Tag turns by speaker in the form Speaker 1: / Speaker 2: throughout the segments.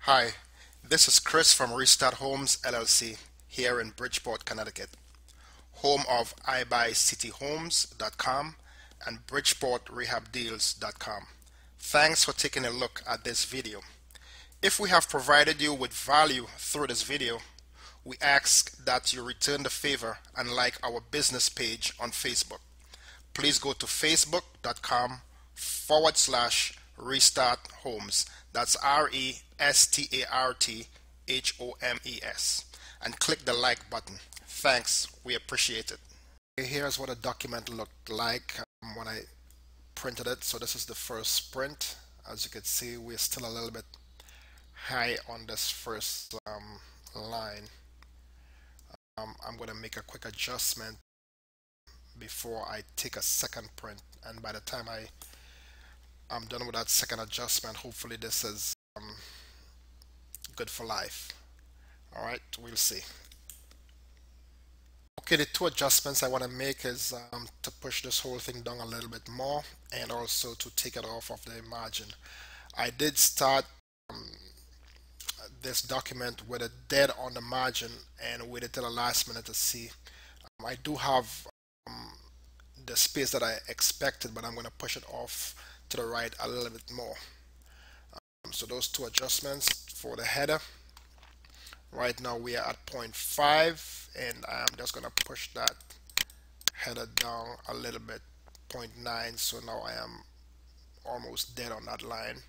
Speaker 1: Hi, this is Chris from Restart Homes LLC here in Bridgeport, Connecticut, home of iBuyCityHomes.com and BridgeportRehabDeals.com. Thanks for taking a look at this video. If we have provided you with value through this video, we ask that you return the favor and like our business page on Facebook. Please go to facebook.com/restart homes. That's RESTARTHOMES. And click the like button. Thanks, we appreciate it. Here's what a document looked like when I printed it. So this is the first print. As you can see, we're still a little bit high on this first line. I'm going to make a quick adjustment before I take a second print, and by the time I'm done with that second adjustment, hopefully this is good for life. Alright, we'll see. Okay, the two adjustments I want to make is to push this whole thing down a little bit more and also to take it off of the margin. I did start this document with a dead on the margin and waited till the last minute to see. I do have the space that I expected, but I'm going to push it off to the right a little bit more. So those two adjustments for the header. Right now we are at 0.5 and I'm just going to push that header down a little bit, 0.9. So now I am almost dead on that line.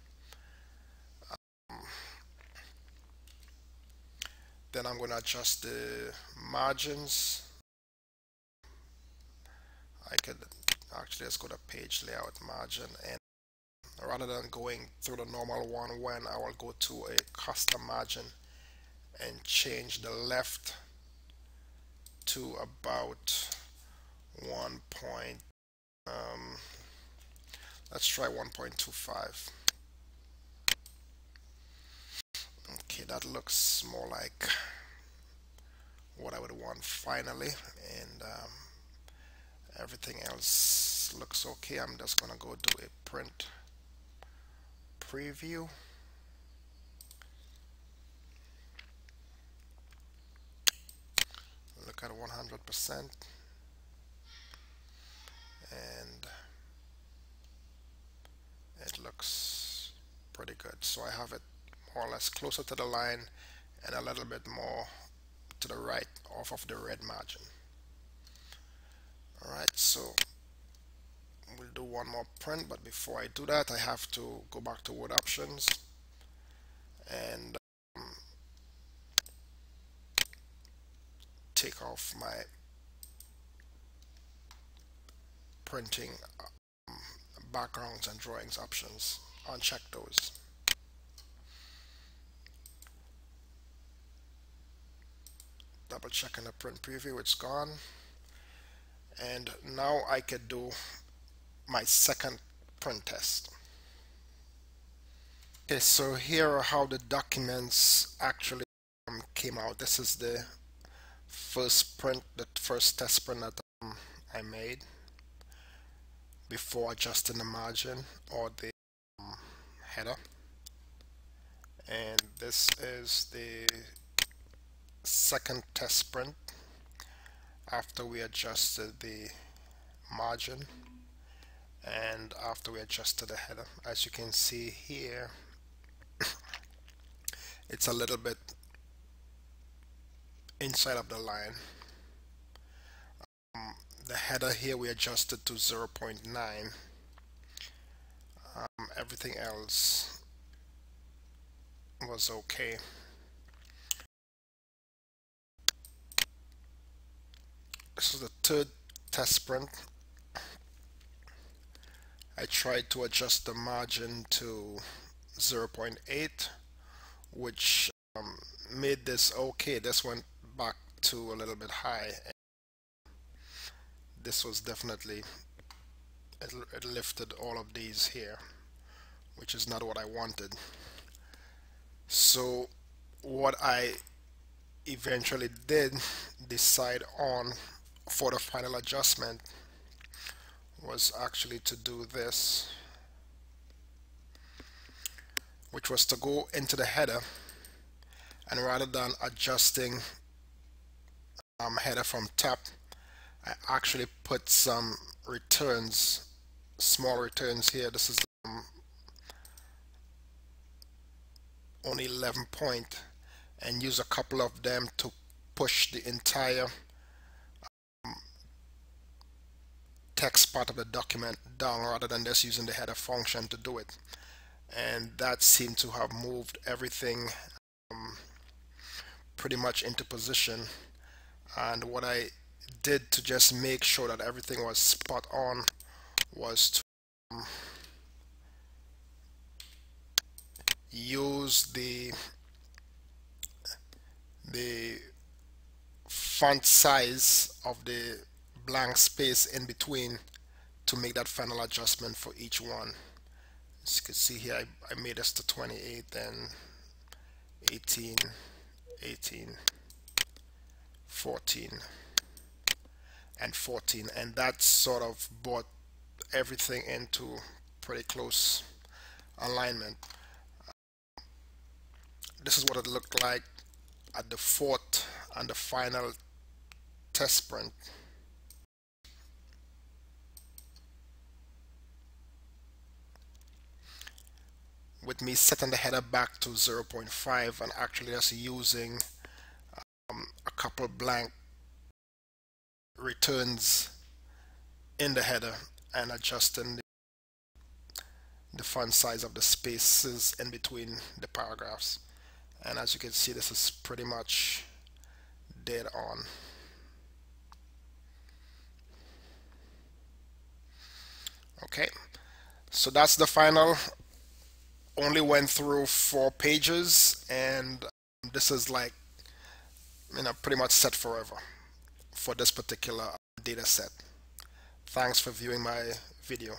Speaker 1: Then I'm going to adjust the margins. I could actually just go to page layout margin, and rather than going through the normal one, when I will go to a custom margin and change the left to about 1 point, let's try 1.25. Okay, that looks more like what I would want finally, and everything else looks okay. I'm just gonna go do a print preview. Look at 100%, and it looks pretty good. So I have it more or less closer to the line and a little bit more to the right off of the red margin. Alright, so we'll do one more print, but before I do that I have to go back to Word Options and take off my printing backgrounds and drawings options. Uncheck those. Double check in the print preview, it's gone. And now I could do my second print test. Okay, so here are how the documents actually came out. This is the first print, the first test print that I made before adjusting the margin or the header. And this is the second test print after we adjusted the margin and after we adjusted the header. As you can see here, it's a little bit inside of the line. The header here we adjusted to 0.9. Everything else was okay. This is the third test print. I tried to adjust the margin to 0.8, which made this okay. This went back to a little bit high. This was definitely, it lifted all of these here, which is not what I wanted. So what I eventually did decide on for the final adjustment was actually to do this, which was to go into the header and rather than adjusting header from top, I actually put some returns, small returns here. This is only 11 point, and use a couple of them to push the entire text part of the document down rather than just using the header function to do it. And that seemed to have moved everything pretty much into position. And what I did to just make sure that everything was spot on was to use the font size of the blank space in between to make that final adjustment for each one. As you can see here, I made this to 28 and 18, 18, 14, and 14, and that sort of brought everything into pretty close alignment. This is what it looked like at the fourth and the final test print. With me setting the header back to 0.5 and actually just using a couple blank returns in the header and adjusting the font size of the spaces in between the paragraphs. And as you can see, this is pretty much dead on. Okay, so that's the final. Only went through 4 pages, and this is like, pretty much set forever for this particular data set. Thanks for viewing my video.